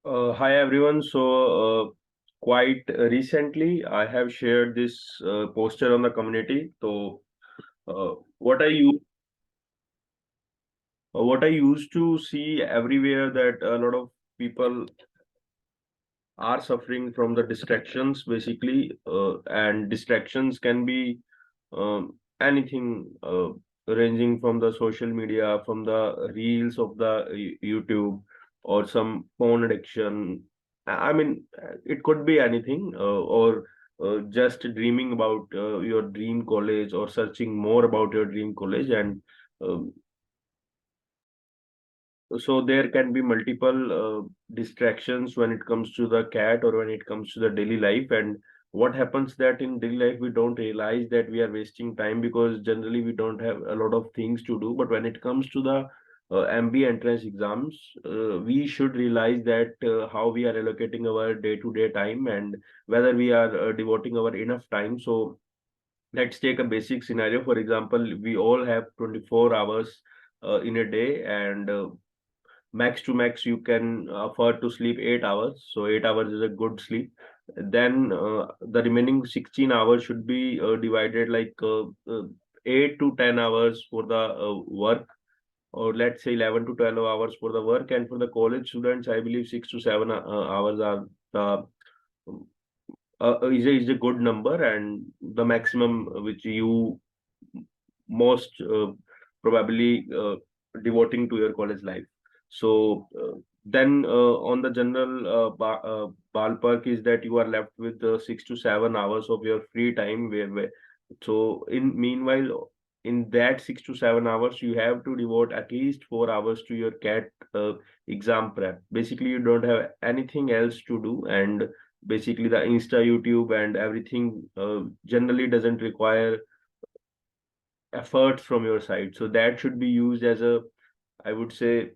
Hi everyone. Quite recently, I have shared this poster on the community. Uh, what I use, what I used to see everywhere that a lot of people are suffering from the distractions, basically, and distractions can be anything, ranging from the social media, from the reels of the YouTube, or some phone addiction. I mean, it could be anything, or just dreaming about your dream college, or searching more about your dream college. And um, so there can be multiple distractions when it comes to the cat, or when it comes to the daily life. And what happens that in daily life we don't realize that we are wasting time, because generally we don't have a lot of things to do. But when it comes to the MBA entrance exams, we should realize that how we are allocating our day-to-day time, and whether we are devoting our enough time. So let's take a basic scenario. For example, we all have 24 hours in a day, and max to max you can afford to sleep 8 hours. So 8 hours is a good sleep. Then the remaining 16 hours should be divided, like 8 to 10 hours for the work, or let's say 11 to 12 hours for the work. And for the college students, I believe 6 to 7 hours are the is a good number, and the maximum which you most probably devoting to your college life. So then on the general ballpark is that you are left with 6 to 7 hours of your free time, where so in meanwhile, in that 6 to 7 hours you have to devote at least 4 hours to your cat exam prep. Basically you don't have anything else to do, and basically the Insta, YouTube, and everything generally doesn't require efforts from your side. So that should be used as a, I would say,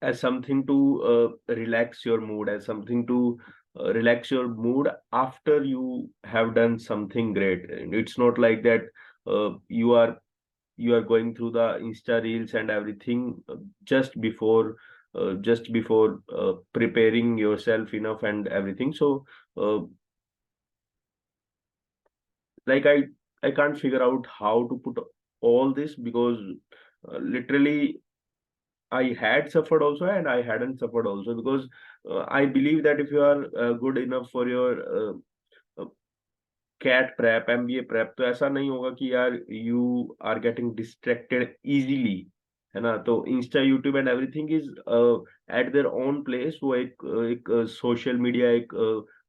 as something to relax your mood, as something to relax your mood after you have done something great. And it's not like that you are going through the Insta reels and everything just before preparing yourself enough and everything. So uh, like I can't figure out how to put all this, because literally I had suffered also and I hadn't suffered also. Because I believe that if you are good enough for your uh, cat prep, MBA prep, तो ऐसा नहीं होगा कि यार you are getting distracted easily, है ना? तो Insta, YouTube and everything is eight their own place. वो एक सोशल मीडिया, एक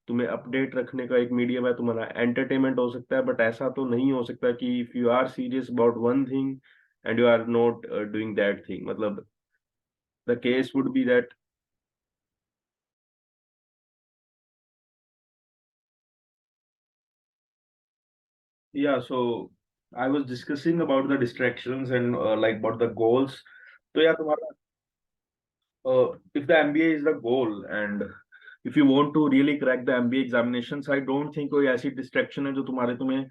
तुम्हें अपडेट रखने का एक मीडियम है, तुम्हारा एंटरटेनमेंट हो सकता है. बट ऐसा तो नहीं हो सकता कि if you are serious about one thing and you are not doing that thing. मतलब the case would be that. Yeah, so I was discussing about the distractions and like about the goals. So yeah, तुम्हारा if the MBA is the goal, and if you want to really crack the MBA examinations, I don't think कोई ऐसी distraction है जो तुम्हें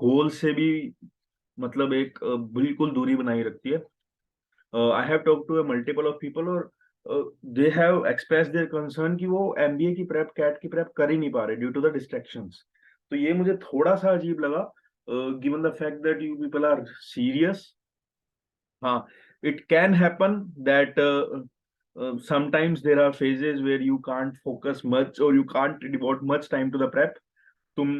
goal से भी मतलब एक बिल्कुल दूरी बनाई रखती है. I have talked to a multiple of people, और they have expressed their concern कि वो MBA की prep, CAT की prep कर ही नहीं पा रहे due to the distractions. तो ये मुझे थोड़ा सा अजीब लगा, given the fact that you people are serious. हाँ, it can happen that sometimes there are phases where you can't focus much, or you can't devote much time to the prep. तुम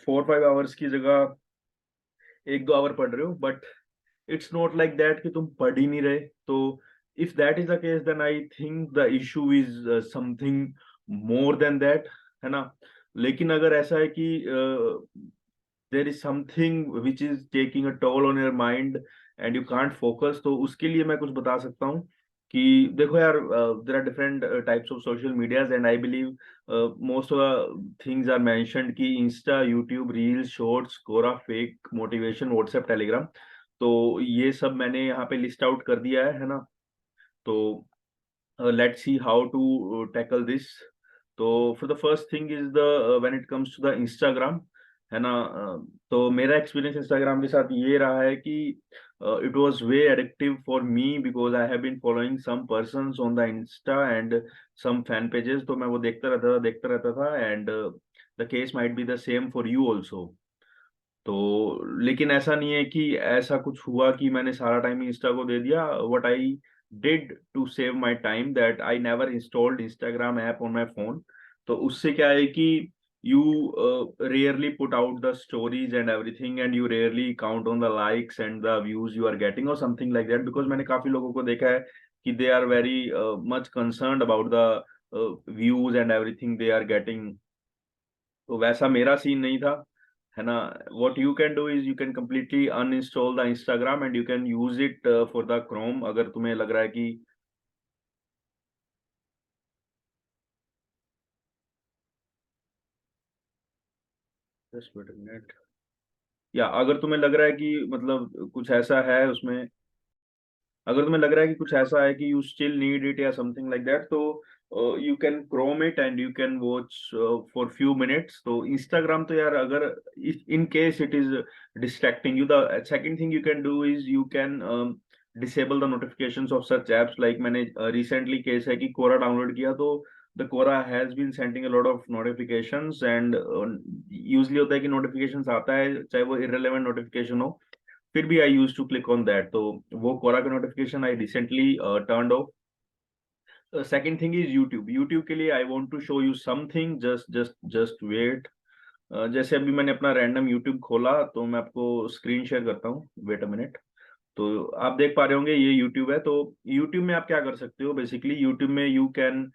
4-5 hours की जगह 1-2 our पढ़ रहे हो, but it's not like that कि तुम पढ़ ही नहीं रहे. तो if that is the case, then I think the issue is something more than that, है ना? लेकिन अगर ऐसा है कि there is something which is taking a toll on your mind and you can't focus, तो उसके लिए मैं कुछ बता सकता हूँ कि देखो यार, there are different types of social medias, and I believe most of the things are mentioned कि insta, YouTube, reels, shorts, Quora, fake motivation, WhatsApp, Telegram. तो ये सब मैंने यहाँ पे लिस्ट आउट कर दिया है ना? तो let's see how to tackle this. तो for the first thing is the when it comes to the Instagram, है ना। तो मेरा एक्सपीरियंस इंस्टाग्राम के साथ ये रहा है कि it was way addictive for me because I have been following some persons on the insta and some fan pages, तो मैं वो देखता रहता था and the case might be the same for you also. तो लेकिन ऐसा नहीं है कि ऐसा कुछ हुआ कि मैंने सारा टाइम इंस्टा को दे दिया। What I did to save my time that I never installed Instagram app on my phone. तो उससे क्या है कि you rarely put out the stories and everything and you rarely count on the likes and the views you are getting और something like that, because मैंने काफी लोगों को देखा है कि they are very much concerned about the views and everything they are getting. तो वैसा मेरा सीन नहीं था, है ना। what you can do is you can completely uninstall the Instagram and you can use it for the Chrome अगर तुम्हें लग रहा है कि just wait a minute। या अगर तुम्हें लग रहा है कि मतलब कुछ ऐसा है उसमें, अगर तुम्हें लग रहा है कि कुछ ऐसा है कि यू स्टिल नीड इट या समथिंग लाइक दैट, तो you can chrome it and you can watch for few minutes. तो इंस्टाग्राम तो यार अगर in case it is distracting you, the second thing you can do is you can disable the notifications of such apps. Like मैंने recently case है कि Quora download किया, तो the Quora has been sending a lot of notifications and usually होता है कि notifications आता है चाहे वो इररिलेवेंट नोटिफिकेशन हो, फिर भी I use to click on that. तो वो कोरा का notification I recently turned off. Second thing is YouTube. YouTube के लिए I want to show you something, just wait. जैसे अभी मैंने अपना रैंडम यूट्यूब खोला तो मैं आपको स्क्रीन शेयर करता हूँ, वेट अ मिनट। तो आप देख पा रहे होंगे ये यूट्यूब है। तो यूट्यूब में आप क्या कर सकते हो, बेसिकली यूट्यूब में you can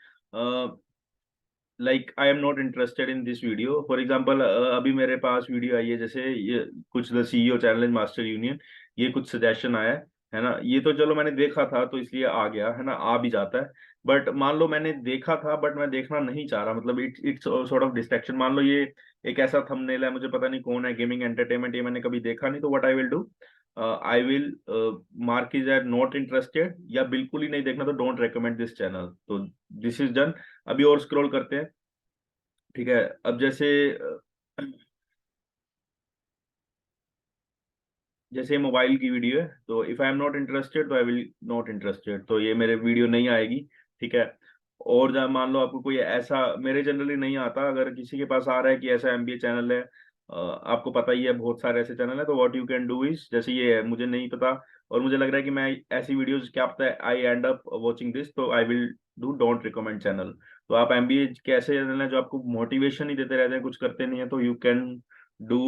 like I am not interested in this video for example. अभी मेरे पास वीडियो आई है जैसे ये कुछ the CEO challenge master union, ये कुछ सजेशन आया है ना। ये तो चलो मैंने देखा था तो इसलिए आ गया है ना, आ भी जाता है। बट मान लो मैंने देखा था बट मैं देखना नहीं चाह रहा, मतलब इट्स सॉर्ट ऑफ डिस्ट्रैक्शन। मान लो ये एक ऐसा थंबनेल है, मुझे पता नहीं कौन है, गेमिंग एंटरटेनमेंट, ये मैंने कभी देखा नहीं, तो what I will do, I will mark is at not interested या बिल्कुल ही नहीं देखना तो डोंट रेकमेंड दिस चैनल। तो दिस इज डन। अभी और स्क्रॉल करते हैं, ठीक है। अब जैसे जैसे मोबाइल की वीडियो है, तो if I am not interested तो आई विल नॉट इंटरेस्टेड, तो ये मेरे वीडियो नहीं आएगी, ठीक है। और जब मान लो आपको कोई ऐसा, मेरे जनरली नहीं आता, अगर किसी के पास आ रहा है कि ऐसा एमबीए चैनल है, आपको पता ही है बहुत सारे ऐसे चैनल है, तो what you can do is, जैसे ये है मुझे नहीं पता और मुझे लग रहा है कि मैं ऐसी वीडियोस क्या पता है आई एंड अप वाचिंग दिस, तो आई will do don't recommend channel. तो आप एमबीए के ऐसे चैनल है जो आपको मोटिवेशन ही देते रहते हैं, कुछ करते नहीं है, तो you can do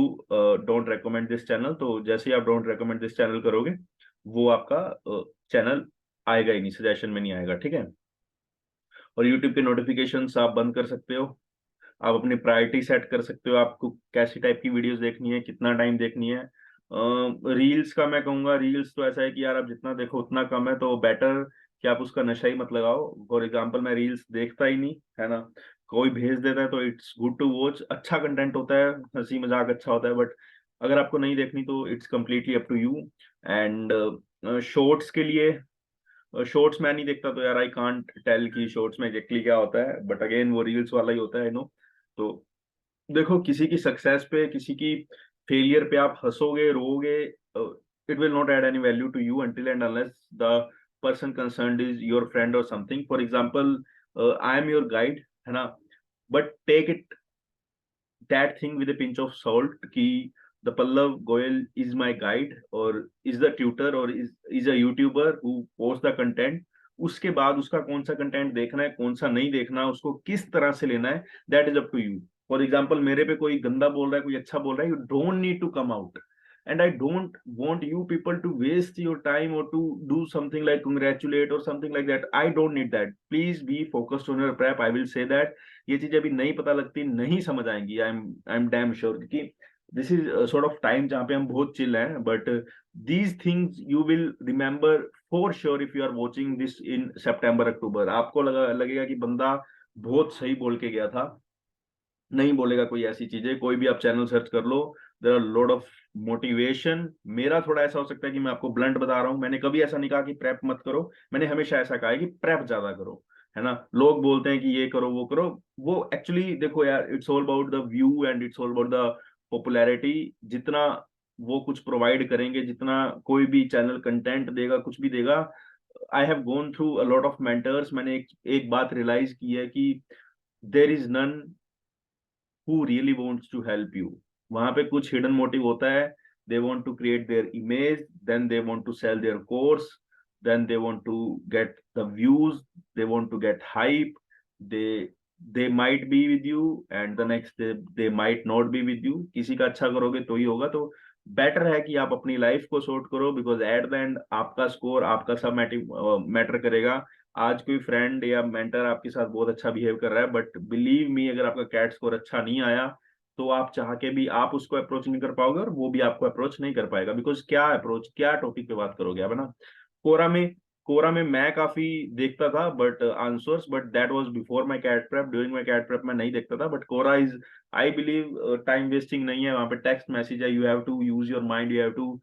don't recommend this channel. तो जैसे ही आप डोंट रेकमेंड दिस चैनल करोगे वो आपका चैनल आएगा ही नहीं, सजेशन में नहीं आएगा, ठीक है। और यूट्यूब के नोटिफिकेशंस आप बंद कर सकते हो। आप अपनी प्रायोरिटी सेट कर सकते हो, आपको कैसी टाइप की वीडियोस देखनी है, कितना टाइम देखनी है। रील्स का मैं कहूंगा, रील्स तो ऐसा है कि यार आप जितना देखो उतना कम है, तो बेटर कि आप उसका नशा ही मत लगाओ। फॉर एग्जाम्पल मैं रील्स देखता ही नहीं, है ना। कोई भेज देता है तो इट्स गुड टू वॉच, अच्छा कंटेंट होता है, हंसी मजाक अच्छा होता है, बट अगर आपको नहीं देखनी तो it's completely up to you. And shorts के लिए, शॉर्ट्स मैं नहीं देखता, तो यार आई कांट टेल कि शॉर्ट्स में एग्जैक्टली क्या होता है, बट अगेन वो रील्स वाला ही होता है, नो। तो देखो किसी की सक्सेस पे, किसी की फेलियर पे आप हंसोगे रोओगे, it will not add any value to you until and unless the person concerned is your friend और something. For example I am your guide, है ना, but take it that thing with a pinch of salt कि the Pallav Goyal is my guide or is the tutor or is a YouTuber who posts the content। उसके बाद उसका कौन सा content देखना है, कौन सा नहीं देखना है, उसको किस तरह से लेना है, that is up to you. For example मेरे पे कोई गंदा बोल रहा है, कोई अच्छा बोल रहा है, you don't need to come out and I don't want you people to waste your time or to do something like congratulate or something like that। I don't need that। please be focused on your prep। I will say that ये चीजें अभी नहीं पता लगती, नहीं समझ आएंगी, I am damn sure, क्योंकि this is sort of time जहाँ पे हम बहुत चिल हैं, but these things you will remember for sure if you are watching this in September October. आपको लगेगा कि बंदा बहुत सही बोल के गया था, नहीं बोलेगा कोई ऐसी चीजें। कोई भी आप चैनल सर्च कर लो, there are lot of motivation. मेरा थोड़ा ऐसा हो सकता है कि मैं आपको ब्लंट बता रहा हूँ, मैंने कभी ऐसा नहीं कहा कि प्रेप मत करो, मैंने हमेशा ऐसा कहा है कि प्रेप ज्यादा करो, है ना। लोग बोलते हैं कि ये करो वो करो, वो एक्चुअली देखो यार, it's all about the view and it's all about the popularity, जितना वो कुछ प्रोवाइड करेंगे, जितना कोई भी चैनल कंटेंट देगा, कुछ भी देगा, I have gone through a lot of mentors, मैंने एक बात रियलाइज की है कि there is none who really wants to help you. वहां पे कुछ हिडन मोटिव होता है, they want to create their image, then they want to sell their course, then they want to get the views, they want to get hype, they they might be with you and the next they might not be with you। किसी का अच्छा करोगे तो ही होगा। तो better है कि आप अपनी लाइफ को सॉर्ट करो, बिकॉज एट द एंड आपका स्कोर, आपका सब मैटर करेगा। आज कोई फ्रेंड या मेंटर आपके साथ बहुत अच्छा बिहेव कर रहा है, बट बिलीव मी, अगर आपका कैट स्कोर अच्छा नहीं आया तो आप चाह के भी आप उसको अप्रोच नहीं कर पाओगे और वो भी आपको अप्रोच नहीं कर पाएगा। बिकॉज क्या अप्रोच, क्या टॉपिक पे बात करोगे आप, है ना। कोरा में कोरा में मैं काफी देखता था but answers, but that was before my CAT prep. During my CAT prep मैं नहीं देखता था, but Quora is, I believe, time wasting नहीं है। वहां पे टेक्स्ट मैसेज है, you have to use your mind, you have to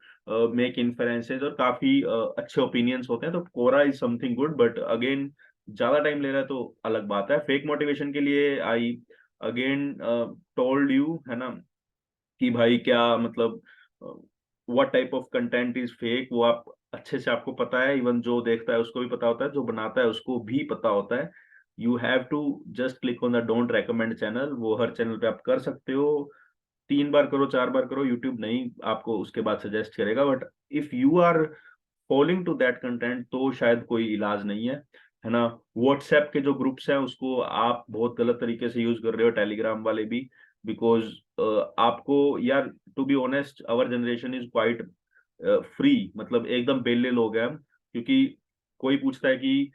make inferences, और काफी अच्छे ओपिनियंस होते हैं। तो Quora is something good, but again ज्यादा टाइम ले रहा है तो अलग बात है। फेक मोटिवेशन के लिए आई अगेन टोल्ड यू, है ना, कि भाई क्या मतलब what type of content is fake, वो आप अच्छे से आपको पता है। इवन जो देखता है उसको भी पता होता है, जो बनाता है उसको भी पता होता है। You have to just click on the don't recommend channel. वो हर चैनल पे आप कर सकते हो, 3 बार करो, 4 बार करो, यूट्यूब नहीं आपको उसके बाद सजेस्ट करेगा। But if you are following to that content तो शायद कोई इलाज नहीं है ना। व्हाट्सएप के जो ग्रुप्स हैं उसको आप बहुत गलत तरीके से यूज कर रहे हो, टेलीग्राम वाले भी, बिकॉज आपको यार, to be honest, our generation is quite free, मतलब एकदम बेले लोग हैं हम। क्योंकि कोई पूछता है कि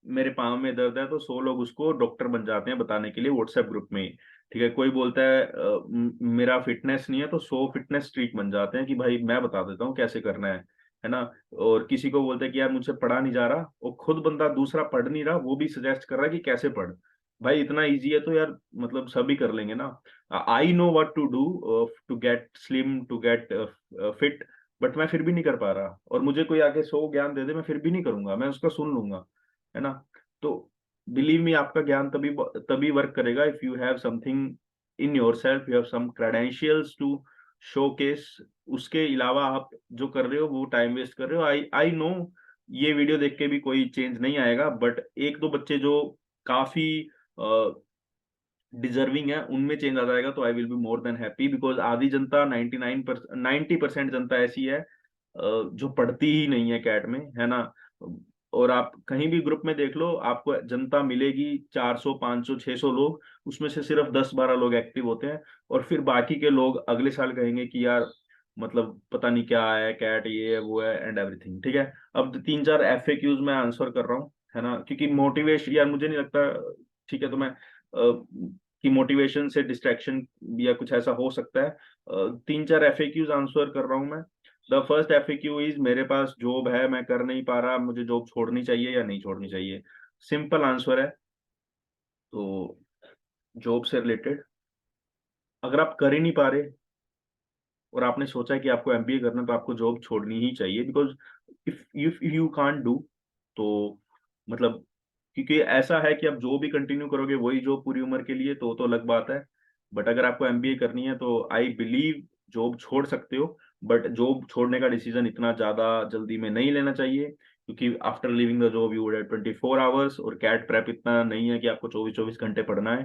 मेरे पाँव में दर्द है, तो 100 लोग उसको डॉक्टर बन जाते हैं बताने के लिए व्हाट्सएप ग्रुप में ही। ठीक है, कोई बोलता है मेरा फिटनेस नहीं है, तो 100 फिटनेस स्ट्रीक बन जाते हैं कि भाई मैं बता देता हूँ कैसे करना है ना। और किसी को बोलते हैं कि यार मुझसे पढ़ा नहीं जा रहा, और खुद बंदा दूसरा पढ़ नहीं रहा, वो भी सजेस्ट कर रहा है कि कैसे पढ़। भाई इतना इजी है तो यार, मतलब सभी कर लेंगे ना। I know what to do to get slim, to get fit, but मैं फिर भी नहीं कर पा रहा। और मुझे कोई आके 100 ज्ञान दे दे, मैं फिर भी नहीं करूंगा, मैं उसका सुन लूंगा, है ना। तो बिलीव मी, आपका ज्ञान तभी तभी वर्क करेगा if you have something in yourself, you have some credentials to showcase. उसके अलावा आप जो कर रहे हो वो टाइम वेस्ट कर रहे हो। आई आई नो ये वीडियो देख के भी कोई चेंज नहीं आएगा, बट एक दो बच्चे जो काफी डिजर्विंग है उनमें चेंज आ जाएगा तो I will be more than happy. Because आधी जनता, 90% जनता ऐसी है जो पढ़ती ही नहीं है कैट में, है ना। और आप कहीं भी ग्रुप में देख लो, आपको जनता मिलेगी 400 500 600 लोग, उसमें से सिर्फ 10-12 लोग एक्टिव होते हैं। और फिर बाकी के लोग अगले साल कहेंगे कि यार मतलब पता नहीं क्या है कैट, ये है वो है एंड एवरीथिंग। ठीक है, अब 3-4 FAQs मैं आंसर कर रहा हूँ, है ना, क्योंकि मोटिवेशन यार मुझे नहीं लगता, ठीक है, तो मैं कि मोटिवेशन से डिस्ट्रैक्शन या कुछ ऐसा हो सकता है। 3-4 FAQs आंसर कर रहा हूं मैं। द फर्स्ट FAQ इज, मेरे पास जॉब है, मैं कर नहीं पा रहा, मुझे जॉब छोड़नी चाहिए या नहीं छोड़नी चाहिए। सिंपल आंसर है। तो जॉब से रिलेटेड, अगर आप कर ही नहीं पा रहे और आपने सोचा है कि आपको MBA करना है, तो आपको जॉब छोड़नी ही चाहिए। Because if you can't do, तो मतलब, क्योंकि ऐसा है कि आप जो भी कंटिन्यू करोगे वही जॉब पूरी उम्र के लिए, तो अलग बात है। बट अगर आपको MBA करनी है तो आई बिलीव जॉब छोड़ सकते हो, बट जॉब छोड़ने का डिसीजन इतना ज्यादा जल्दी में नहीं लेना चाहिए, क्योंकि after living the job you would have 24 hours, और कैट प्रेप इतना नहीं है कि आपको 24-24 घंटे पढ़ना है।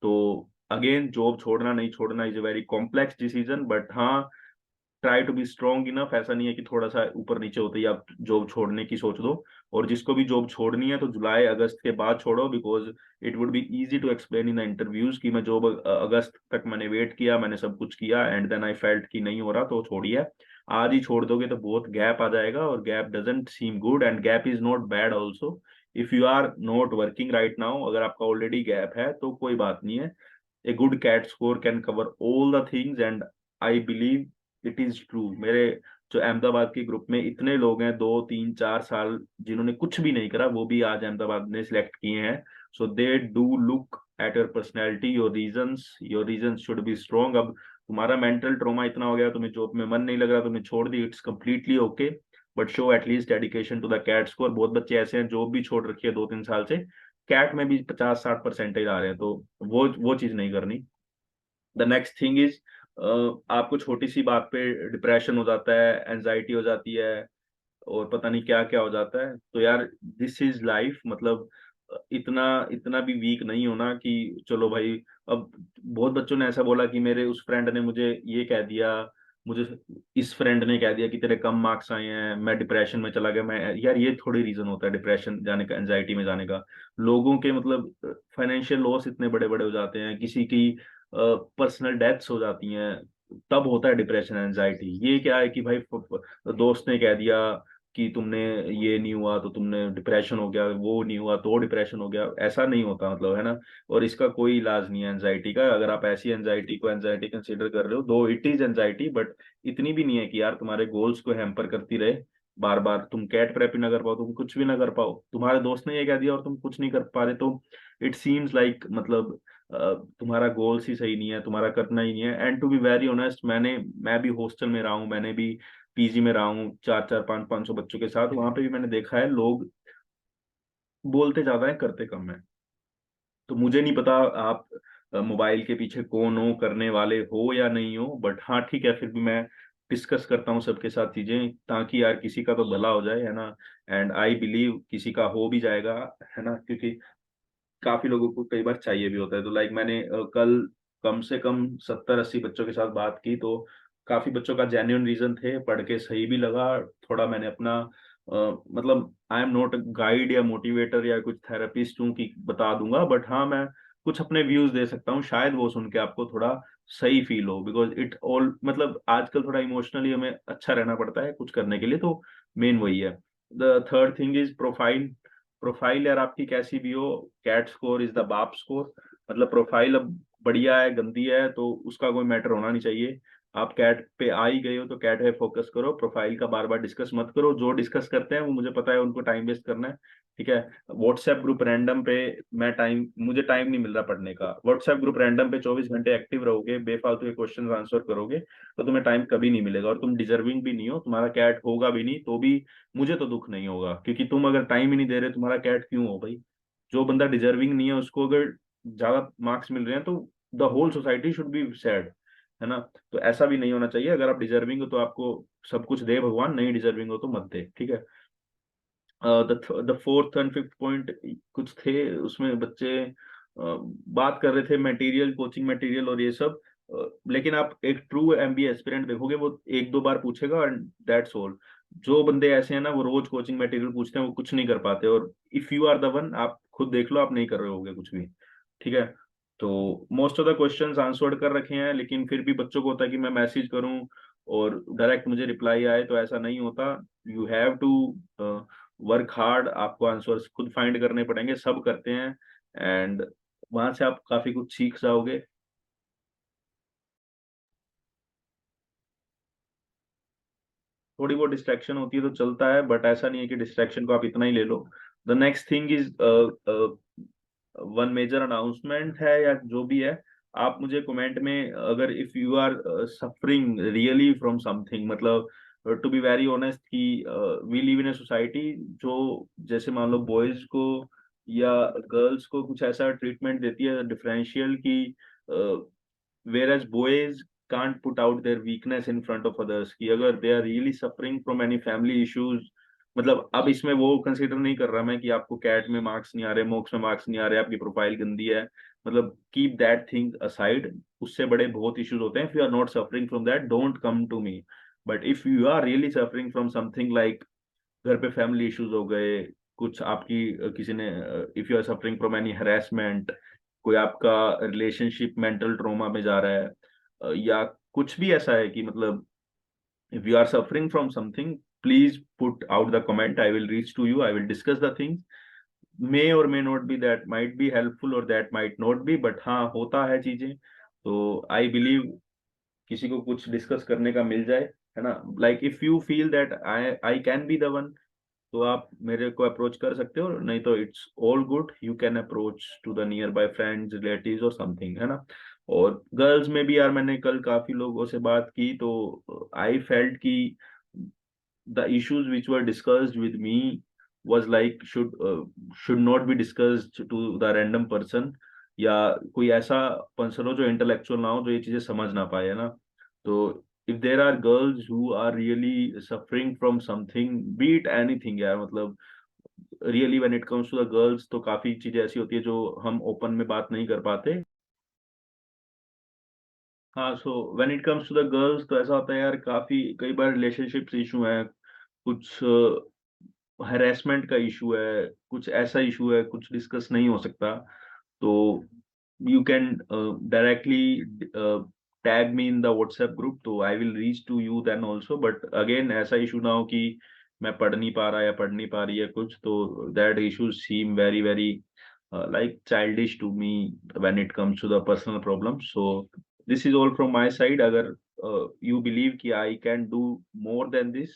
तो अगेन, जॉब छोड़ना नहीं छोड़ना is a very complex decision, but हाँ, try to be strong enough. ऐसा नहीं है कि थोड़ा सा ऊपर नीचे होते ही आप जॉब छोड़ने की सोच दो। और जिसको भी जॉब छोड़नी है तो जुलाई अगस्त के बाद छोड़ो, because it would be easy to explain in the interviews कि मैं जॉब अगस्त तक मैंने वेट किया, मैंने सब कुछ किया, एंड देन आई फेल्ट कि नहीं हो रहा, तो छोड़िए। आज ही छोड़ दोगे तो बहुत गैप आ जाएगा, और gap doesn't seem good, and gap is not bad also. If you are not working right now, अगर आपका ऑलरेडी गैप है तो कोई बात नहीं है। A good CAT score can cover all the things, and I believe it is true. मेरे जो अहमदाबाद के ग्रुप में इतने लोग हैं, 2 3 4 साल जिन्होंने कुछ भी नहीं करा, वो भी आज अहमदाबाद ने सिलेक्ट किए हैं। So they do look at your personality, your reason should be strong. अब तुम्हारा मेंटल ट्रोमा इतना हो गया, तुम्हें जॉब में मन नहीं लग रहा, तुमने छोड़ दी, it's completely okay, but show at least dedication to the CAT score. बहुत बच्चे ऐसे हैं जॉब भी छोड़ रखी है 2-3 साल से, कैट में भी 50-60 परसेंटेज आ रहे हैं, तो वो चीज नहीं करनी। द नेक्स्ट थिंग इज, आपको छोटी सी बात पे डिप्रेशन हो जाता है, एनजाइटी हो जाती है, और पता नहीं क्या क्या हो जाता है। तो यार दिस इज लाइफ, मतलब इतना इतना भी वीक नहीं होना कि चलो भाई। अब बहुत बच्चों ने ऐसा बोला कि मेरे उस फ्रेंड ने मुझे ये कह दिया, मुझे इस फ्रेंड ने कह दिया कि तेरे कम मार्क्स आए हैं, मैं डिप्रेशन में चला गया। मैं यार, ये थोड़ी रीजन होता है डिप्रेशन जाने का, एंजाइटी में जाने का। लोगों के मतलब फाइनेंशियल लॉस इतने बड़े बड़े हो जाते हैं, किसी की पर्सनल डेथ्स हो जाती हैं, तब होता है डिप्रेशन एंजाइटी। ये क्या है कि भाई दोस्त ने कह दिया कि तुमने ये नहीं हुआ तो तुमने डिप्रेशन हो गया, वो नहीं हुआ तो डिप्रेशन हो गया, ऐसा नहीं होता, मतलब है ना। और इसका कोई इलाज नहीं है एंजाइटी का। अगर आप ऐसी एंजाइटी को एंजाइटी कंसीडर कर रहे हो, दो इट इज एंजाइटी, बट इतनी भी नहीं है कि यार तुम्हारे गोल्स को हैम्पर करती रहे। बार बार तुम कैट प्रेप ही ना कर पाओ, तुम कुछ भी ना कर पाओ, तुम्हारे दोस्त ने ये कह दिया और तुम कुछ नहीं कर पा रहे, तो इट सीम्स लाइक मतलब तुम्हारा गोल्स ही सही नहीं है, तुम्हारा करना ही नहीं है। And to be very honest, मैं भी हॉस्टल में रहा हूँ, मैंने भी पीजी में रहा हूँ, 400-500 बच्चों के साथ। वहां पे भी मैंने देखा है लोग बोलते ज्यादा है, करते कम है। तो मुझे नहीं पता आप मोबाइल के पीछे कौन हो, करने वाले हो या नहीं हो, बट हाँ ठीक है, फिर भी मैं डिस्कस करता हूँ सबके साथ चीजें, ताकि यार किसी का तो भला हो जाए, है ना। एंड आई बिलीव किसी का हो भी जाएगा, है ना, क्योंकि काफी लोगों को कई बार चाहिए भी होता है। तो लाइक मैंने कल कम से कम 70-80 बच्चों के साथ बात की, तो काफी बच्चों का जेन्युइन रीजन थे, पढ़ के सही भी लगा। थोड़ा मैंने अपना मतलब आई एम नॉट गाइड या मोटिवेटर या कुछ थेरेपिस्ट हूँ कि बता दूंगा, बट हाँ मैं कुछ अपने व्यूज दे सकता हूँ, शायद वो सुन के आपको थोड़ा सही फील हो। बिकॉज इट ऑल मतलब आजकल थोड़ा इमोशनली हमें अच्छा रहना पड़ता है कुछ करने के लिए, तो मेन वही है। The third thing is profile. Profile यार आपकी कैसी भी हो, कैट स्कोर इज द बाप स्कोर। मतलब प्रोफाइल अब बढ़िया है गंदी है तो उसका कोई मैटर होना नहीं चाहिए। आप कैट पे आ ही गए हो तो कैट पे फोकस करो, प्रोफाइल का बार बार डिस्कस मत करो। जो डिस्कस करते हैं वो मुझे पता है उनको टाइम वेस्ट करना है, ठीक है। व्हाट्सएप ग्रुप रैंडम पे मुझे टाइम नहीं मिल रहा पढ़ने का। व्हाट्सएप ग्रुप रैंडम पे 24 घंटे एक्टिव रहोगे, बेफालतू के क्वेश्चन आंसर करोगे, तो तुम्हें टाइम कभी नहीं मिलेगा, और तुम डिजर्विंग भी नहीं हो। तुम्हारा कैट होगा भी नहीं तो भी मुझे तो दुख नहीं होगा, क्योंकि तुम अगर टाइम ही नहीं दे रहे, तुम्हारा कैट क्यों हो भाई। जो बंदा डिजर्विंग नहीं है उसको अगर ज्यादा मार्क्स मिल रहे हैं तो the whole society should be sad, है ना। तो ऐसा भी नहीं होना चाहिए। अगर आप डिजर्विंग हो तो आपको सब कुछ दे भगवान, नहीं डिजर्विंग हो तो मत दे, ठीक है। The fourth and fifth point कुछ थे उसमें बच्चे बात कर रहे थे मटेरियल, कोचिंग मटेरियल और ये सब। लेकिन आप एक ट्रू एमबीए एस्पिरेंट देखोगे, वो एक दो बार पूछेगा एंड दैट्स ऑल। जो बंदे ऐसे हैं ना, वो रोज कोचिंग मटेरियल पूछते हैं, वो कुछ नहीं कर पाते। और if you are the one, आप खुद देख लो, आप नहीं कर रहे होगे कुछ भी, ठीक है। तो most of the questions answered कर रखे हैं, लेकिन फिर भी बच्चों को होता है कि मैं मैसेज करूं और डायरेक्ट मुझे रिप्लाई आए, तो ऐसा नहीं होता। You have to work hard, आपको आंसर्स खुद फाइंड करने पड़ेंगे, सब करते हैं। एंड वहां से आप काफी कुछ सीख जाओगे। थोड़ी बहुत डिस्ट्रैक्शन होती है तो चलता है, बट ऐसा नहीं है कि डिस्ट्रैक्शन को आप इतना ही ले लो। The next thing is one major announcement है या जो भी है, आप मुझे कमेंट में अगर if you are suffering really from something, मतलब टू बी वेरी ऑनेस्ट कि we live in a society जो जैसे मान लो बॉयज को या गर्ल्स को कुछ ऐसा ट्रीटमेंट देती है डिफरेंशियल की, whereas boys can't put out their weakness in front of others, कि अगर they are really suffering from any family issues. मतलब अब इसमें वो कंसीडर नहीं कर रहा मैं कि आपको कैट में मार्क्स नहीं आ रहे, मोक्स में मार्क्स नहीं आ रहे, आपकी प्रोफाइल गंदी है, मतलब कीप दैट थिंग असाइड। उससे बड़े बहुत इश्यूज होते हैं। If you are not suffering from that, don't come to me. But if you are really suffering from something like घर पे फैमिली इश्यूज हो गए, कुछ आपकी किसी ने, if you are suffering from any harassment, कोई आपका रिलेशनशिप मेंटल ट्रोमा में जा रहा है, या कुछ भी ऐसा है कि मतलब if you are suffering from something, please put out the comment, I will reach to you, I will discuss the things, may or may not be, that might be helpful or that might not be, but हाँ होता है चीजें। तो I believe किसी को कुछ discuss करने का मिल जाए, है ना। Like if you feel that I I can be the one, तो आप मेरे को अप्रोच कर सकते हो, नहीं तो it's all good, you can approach to the nearby friends relatives और समथिंग, है ना। और गर्ल्स में भी यार मैंने कल काफी लोगों से बात की, तो आई फेल्ट कि the issues which were discussed with me was like should not be discussed to the random person, या कोई ऐसा पर्सन हो जो इंटेलेक्चुअल ना हो, जो ये चीजें समझ ना पाए, है ना। So if there are girls who are really suffering from something, be it anything यार, मतलब really when it comes to the girls, तो काफी चीजें ऐसी होती है जो हम ओपन में बात नहीं कर पाते। हाँ, so when it comes to the girls, तो ऐसा होता है यार, काफी कई बार रिलेशनशिप्स इशू है, कुछ हैरेसमेंट का इशू है, कुछ ऐसा इशू है, कुछ डिस्कस नहीं हो सकता। तो you can directly tag me in the WhatsApp group, तो I will reach to you then also। But again, ऐसा इशू ना हो कि मैं पढ़ नहीं पा रहा या पढ़ नहीं पा रही है कुछ, तो that issues seem very very like childish to me when it comes to the personal problems। So this is all from my side। अगर you believe कि I can do more than this,